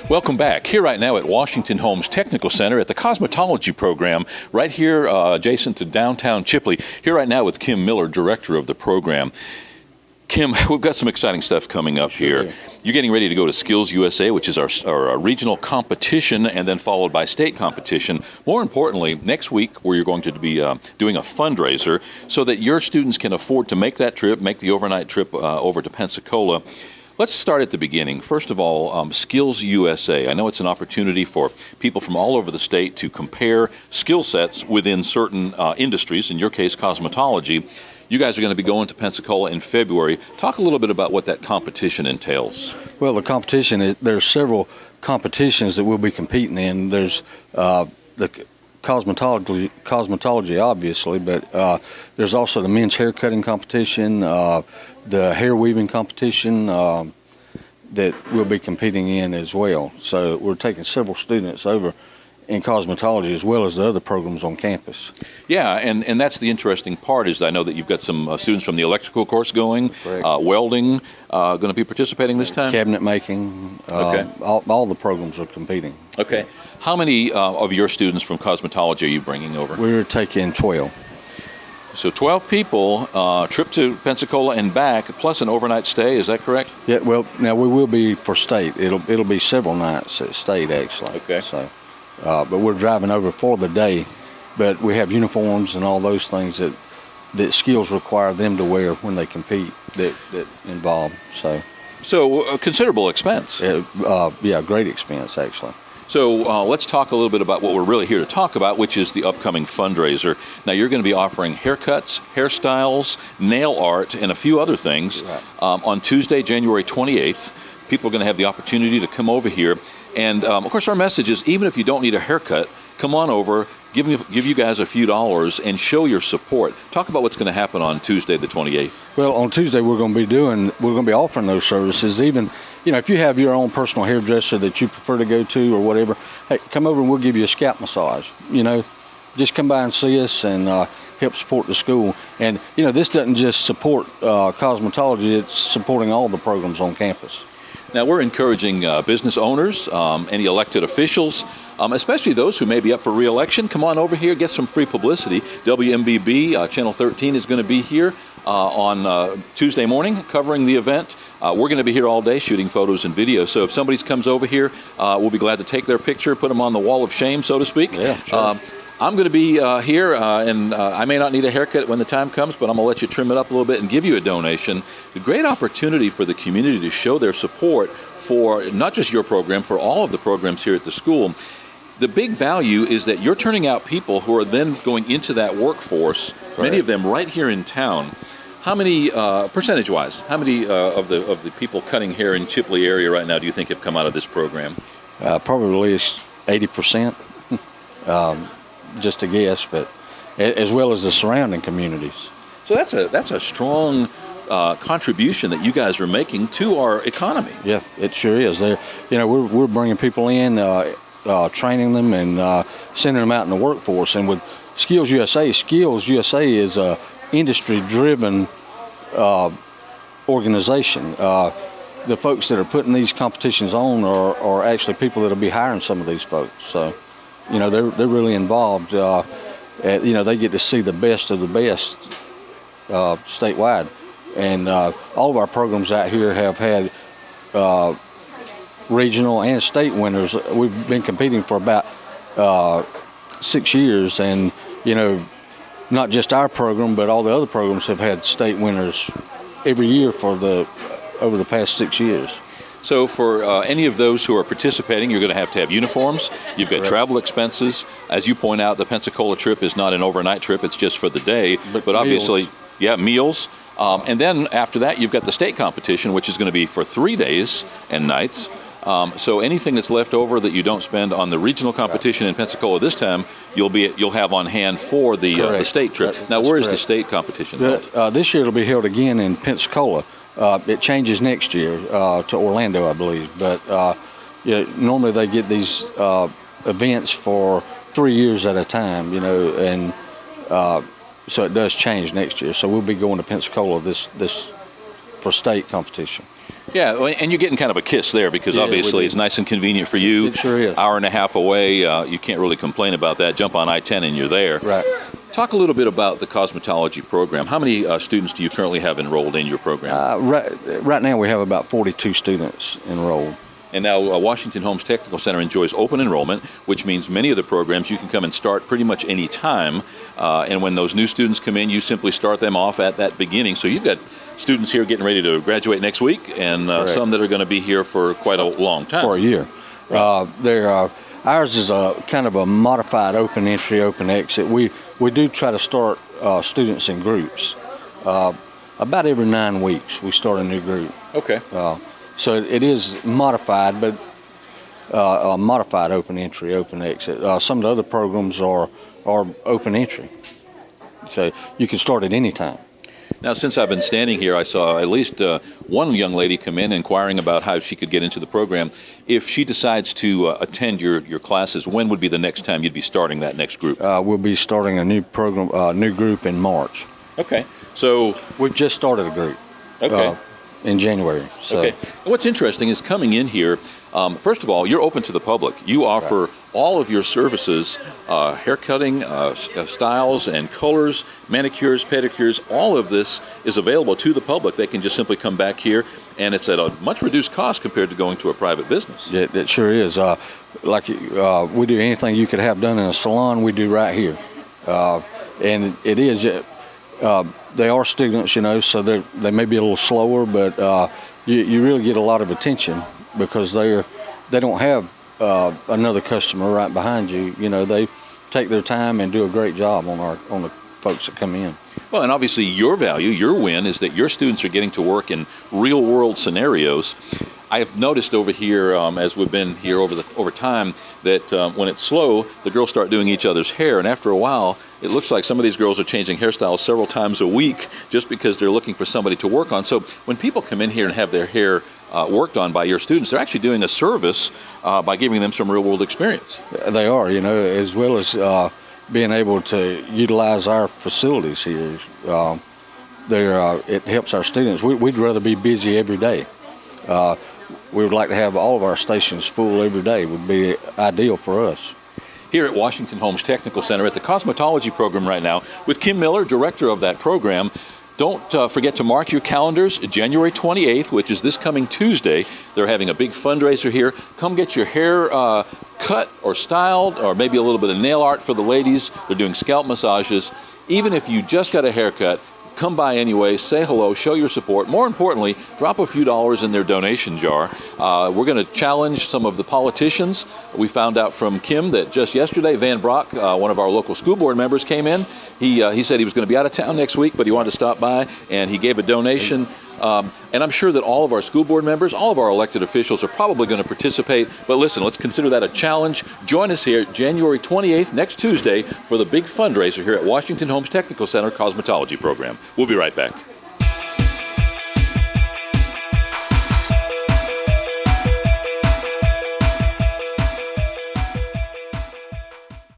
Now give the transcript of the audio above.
Welcome back. Here right now at Washington-Holmes Technical Center at the Cosmetology Program, right here adjacent to downtown Chipley. Here right now with Kim Miller, Director of the program. Kim, we've got some exciting stuff coming up here. Yeah. You're getting ready to go to Skills USA, which is our regional competition, and then followed by state competition. More importantly, next week where you're going to be doing a fundraiser so that your students can afford to make that trip, make the overnight trip over to Pensacola. Let's start at the beginning. First of all, Skills USA. I know it's an opportunity for people from all over the state to compare skill sets within certain industries, in your case, cosmetology. You guys are going to be going to Pensacola in February. Talk a little bit about what that competition entails. Well, the competition, there's several competitions that we'll be competing in. There's the cosmetology, obviously, but there's also the men's hair cutting competition, the hair weaving competition that we'll be competing in as well. So we're taking several students over in cosmetology as well as the other programs on campus. Yeah, and that's the interesting part is I know that you've got some students from the electrical course going, welding, going to be participating this time? Cabinet making, okay. all the programs are competing. Okay. How many of your students from cosmetology are you bringing over? We're taking 12. So 12 people, trip to Pensacola and back, plus an overnight stay, is that correct? Yeah, well, now we will be for state. It'll be several nights at state, actually. Okay. So, but we're driving over for the day, but we have uniforms and all those things that skills require them to wear when they compete that involve. So a considerable expense. Yeah, great expense, actually. So let's talk a little bit about what we're really here to talk about, which is the upcoming fundraiser. Now, you're going to be offering haircuts, hairstyles, nail art, and a few other things on Tuesday, January 28th. People are going to have the opportunity to come over here. And, of course, our message is even if you don't need a haircut, come on over, give you guys a few dollars, and show your support. Talk about what's going to happen on Tuesday, the 28th. Well, on Tuesday, we're going to be offering those services. Even, if you have your own personal hairdresser that you prefer to go to or whatever, hey, come over and we'll give you a scalp massage. Just come by and see us and help support the school. And, this doesn't just support cosmetology, it's supporting all the programs on campus. Now, we're encouraging business owners, any elected officials, especially those who may be up for re-election. Come on over here, get some free publicity. WMBB, Channel 13, is going to be here on Tuesday morning covering the event. We're going to be here all day shooting photos and videos. So if somebody comes over here, we'll be glad to take their picture, put them on the wall of shame, so to speak. Yeah, sure. I'm going to be here, and I may not need a haircut when the time comes, but I'm going to let you trim it up a little bit and give you a donation. A great opportunity for the community to show their support for not just your program, for all of the programs here at the school. The big value is that you're turning out people who are then going into that workforce, many of them right here in town. How many, percentage-wise, how many of the people cutting hair in Chipley area right now do you think have come out of this program? Probably 80%. Just a guess, but as well as the surrounding communities. So that's a strong contribution that you guys are making to our economy. Yeah, it sure is. We're bringing people in, training them, and sending them out in the workforce. And with Skills USA is a industry-driven organization. The folks that are putting these competitions on are actually people that will be hiring some of these folks. So. They're really involved. They get to see the best of the best statewide. And all of our programs out here have had regional and state winners. We've been competing for about 6 years. And, not just our program, but all the other programs have had state winners every year over the past 6 years. So for any of those who are participating, you're going to have uniforms. You've got travel expenses. As you point out, the Pensacola trip is not an overnight trip. It's just for the day. But obviously, meals. And then after that, you've got the state competition, which is going to be for 3 days and nights. So anything that's left over that you don't spend on the regional competition in Pensacola this time, you'll have on hand for the state trip. Now, where is the state competition held? This year it'll be held again in Pensacola. It changes next year to Orlando, I believe. But normally they get these events for 3 years at a time, and so it does change next year. So we'll be going to Pensacola this for state competition. Yeah, well, and you're getting kind of a kiss there because Yeah, obviously it's nice and convenient for you. It sure is. Hour and a half away, you can't really complain about that. Jump on I-10 and you're there. Right. Talk a little bit about the cosmetology program. How many students do you currently have enrolled in your program? Right now we have about 42 students enrolled. And now Washington-Holmes Technical Center enjoys open enrollment, which means many of the programs you can come and start pretty much any time. And when those new students come in, you simply start them off at that beginning. So you've got students here getting ready to graduate next week, and some that are going to be here for quite a long time. For a year. Right. Ours is a kind of a modified open entry, open exit. We do try to start students in groups. About every 9 weeks, we start a new group. Okay. So it is modified, but a modified open entry, open exit. Some of the other programs are open entry. So you can start at any time. Now, since I've been standing here, I saw at least one young lady come in inquiring about how she could get into the program. If she decides to attend your classes, when would be the next time you'd be starting that next group? We'll be starting a new program, new group in March. Okay. So we've just started a group. Okay. In January. So. Okay. And what's interesting is coming in here, first of all, you're open to the public. You offer all of your services, hair cutting, styles and colors, manicures, pedicures. All of this is available to the public. They can just simply come back here, and it's at a much reduced cost compared to going to a private business. Yeah, it sure is. We do anything you could have done in a salon, we do right here. And it is... they are students, so they may be a little slower, but you really get a lot of attention because they don't have another customer right behind you. They take their time and do a great job on the folks that come in. Well, and obviously your value, your win, is that your students are getting to work in real-world scenarios. I've noticed over here, as we've been here over time, that when it's slow, the girls start doing each other's hair, and after a while, it looks like some of these girls are changing hairstyles several times a week just because they're looking for somebody to work on. So when people come in here and have their hair worked on by your students, they're actually doing a service by giving them some real-world experience. They are, as well as being able to utilize our facilities here. It helps our students. We'd rather be busy every day. We would like to have all of our stations full every day. Would be ideal for us. Here at Washington-Holmes Technical Center at the cosmetology program right now with Kim Miller, director of that program. Don't forget to mark your calendars. January 28th, which is this coming Tuesday, they're having a big fundraiser here. Come get your hair cut or styled, or maybe a little bit of nail art for the ladies. They're doing scalp massages. Even if you just got a haircut, come by anyway, say hello, show your support. More importantly, drop a few dollars in their donation jar. We're going to challenge some of the politicians. We found out from Kim that just yesterday, Van Brock, one of our local school board members, came in. He said he was going to be out of town next week, but he wanted to stop by, and he gave a donation. And I'm sure that all of our school board members, all of our elected officials are probably going to participate. But listen, let's consider that a challenge. Join us here January 28th, next Tuesday, for the big fundraiser here at Washington-Holmes Technical Center Cosmetology Program. We'll be right back.